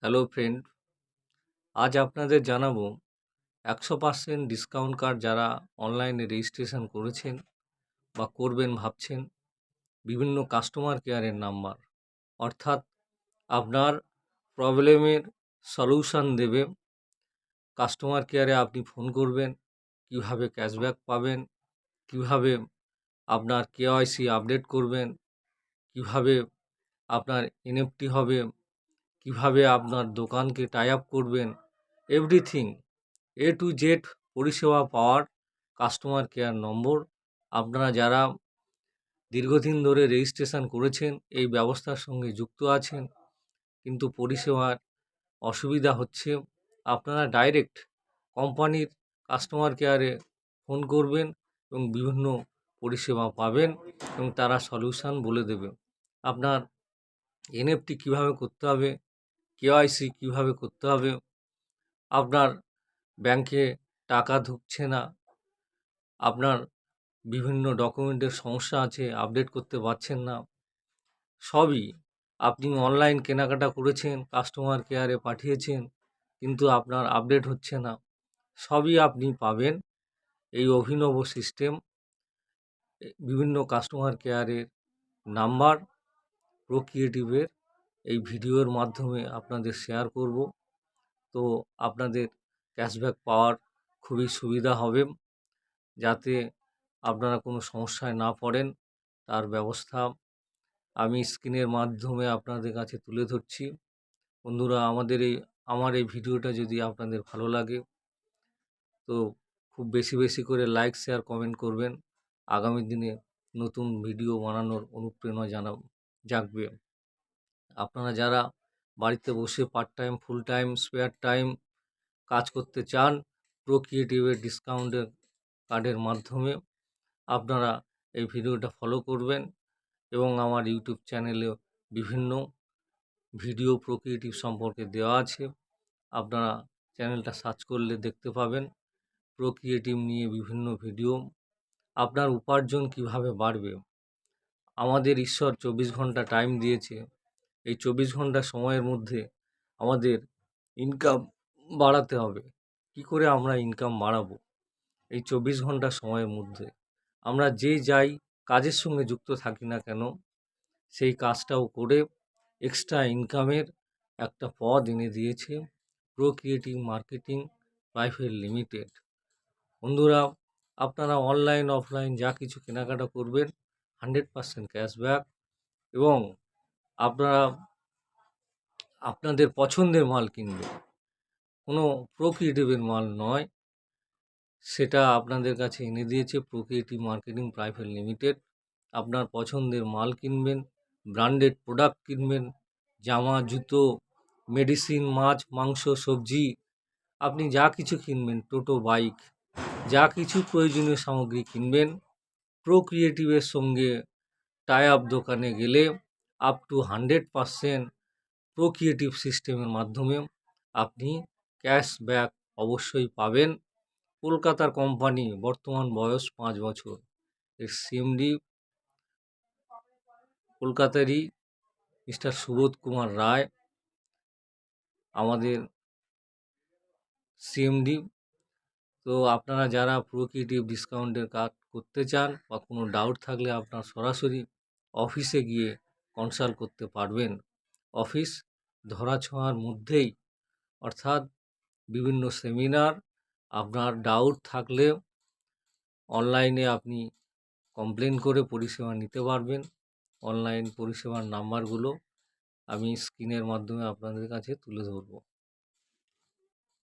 Hello friend, আজ আপনাদের জানাবো 100% ডিসকাউন্ট কার্ড যারা অনলাইনে রেজিস্ট্রেশন করেছেন বা করবেন ভাবছেন, বিভিন্ন কাস্টমার কেয়ারের নাম্বার, অর্থাৎ আপনার প্রবলেমের সলিউশন দেবে। কাস্টমার কেয়ারে আপনি ফোন করবেন, কিভাবে ক্যাশব্যাক পাবেন, কিভাবে আপনার কেওয়াইসি আপডেট করবেন, কিভাবে আপনার এনএফটি হবে, কিভাবে আপনার দোকানকে টাই আপ করবেন, এভরিথিং এ টু জেড পরিষেবা পাওয়ার কাস্টমার কেয়ার নম্বর। আপনারা যারা দীর্ঘদিন ধরে রেজিস্ট্রেশন করেছেন, এই ব্যবস্থার সঙ্গে যুক্ত আছেন, কিন্তু পরিষেবার অসুবিধা হচ্ছে, আপনারা ডাইরেক্ট কোম্পানির কাস্টমার কেয়ারে ফোন করবেন এবং বিভিন্ন পরিষেবা পাবেন এবং তারা সলিউশন বলে দেবে। আপনার এনএফটি কীভাবে করতে হবে, কেওয়াইসি কীভাবে করতে হবে, আপনার ব্যাংকে টাকা ঢুকছে না, আপনার বিভিন্ন ডকুমেন্টের সমস্যা আছে, আপডেট করতে পারছেন না, সবই আপনি অনলাইন কেনাকাটা করেছেন, কাস্টমার কেয়ারে পাঠিয়েছেন, কিন্তু আপনার আপডেট হচ্ছে না, সবই আপনি পাবেন এই অভিনব সিস্টেম। বিভিন্ন কাস্টমার কেয়ারের নাম্বার প্রোক্রিয়েটিভের এই ভিডিওর মাধ্যমে আপনাদের শেয়ার করব। তো আপনাদের ক্যাশব্যাক পাওয়ার খুবই সুবিধা হবে, যাতে আপনারা কোনো সমস্যায় না পড়েন তার ব্যবস্থা আমি স্ক্রিনের মাধ্যমে আপনাদের কাছে তুলে ধরছি। বন্ধুরা, আমার এই ভিডিওটা যদি আপনাদের ভালো লাগে তো খুব বেশি বেশি করে লাইক, শেয়ার, কমেন্ট করবেন। আগামী দিনে নতুন ভিডিও বানানোর অনুপ্রেরণা জাগবে। আপনারা যারা বাড়িতে বসে part time, full time, spare time কাজ করতে চান, প্রোক্রিয়েটিভের ডিসকাউন্টের কার্ডের মাধ্যমে আপনারা এই ভিডিওটা ফলো করবেন এবং আমার ইউটিউব চ্যানেলে বিভিন্ন ভিডিও প্রোক্রিয়েটিভ সম্পর্কে দেওয়া আছে, আপনারা চ্যানেলটা সার্চ করলে দেখতে পাবেন। প্রোক্রিয়েটিভ নিয়ে বিভিন্ন ভিডিও, আপনার উপার্জন কিভাবে বাড়বে। আমাদের ঈশ্বর 24 ঘন্টা টাইম দিয়েছে, এই 24 ঘন্টা সময়ের মধ্যে আমাদের ইনকাম বাড়াতে হবে। কি করে আমরা ইনকাম বাড়াবো? এই 24 ঘন্টা সময়ের মধ্যে আমরা যে যাই কাজের সঙ্গে যুক্ত থাকি না কেন, সেই কাজটাও করে এক্সট্রা ইনকামের একটা পথ এনে দিয়েছে প্রোক্রিয়েটিভ মার্কেটিং প্রাইভেট লিমিটেড। বন্ধুরা, আপনারা অনলাইন অফলাইন যা কিছু কেনাকাটা করবেন 100% ক্যাশব্যাক এবং আপনারা আপনাদের পছন্দের মাল কিনবেন, কোনো প্রোক্রিয়েটিভের মাল নয়, সেটা আপনাদের কাছে এনে দিয়েছে প্রোক্রিয়েটিভ মার্কেটিং প্রাইভেট লিমিটেড। আপনার পছন্দের মাল কিনবেন, ব্র্যান্ডেড প্রোডাক্ট কিনবেন, জামা, জুতো, মেডিসিন, মাছ, মাংস, সবজি, আপনি যা কিছু কিনবেন, টোটো, বাইক, যা কিছু প্রয়োজনীয় সামগ্রী কিনবেন, প্রোক্রিয়েটিভের সঙ্গে টাই আপ দোকানে গেলে আপ টু 100% প্রোক্রিয়েটিভ সিস্টেমের মাধ্যমে আপনি ক্যাশব্যাক অবশ্যই পাবেন। কলকাতার কোম্পানি, বর্তমান বয়স 5 বছর, এর সিএমডি কলকাতারই মিস্টার সুবোধ কুমার রায় আমাদের সিএমডি। তো আপনারা যারা প্রোক্রিয়েটিভ ডিসকাউন্টের কাজ করতে চান বা কোনো ডাউট থাকলে আপনার সরাসরি অফিসে গিয়ে কনসাল্ট করতে পারবেন। অফিস ধরাছোঁয়ার মধ্যেই, অর্থাৎ বিভিন্ন সেমিনার, আপনার ডাউট থাকলে অনলাইনে আপনি কমপ্লেন করে পরিষেবা নিতে পারবেন। অনলাইন পরিষেবার নাম্বারগুলো আমি স্ক্রিনের মাধ্যমে আপনাদের কাছে তুলে ধরব।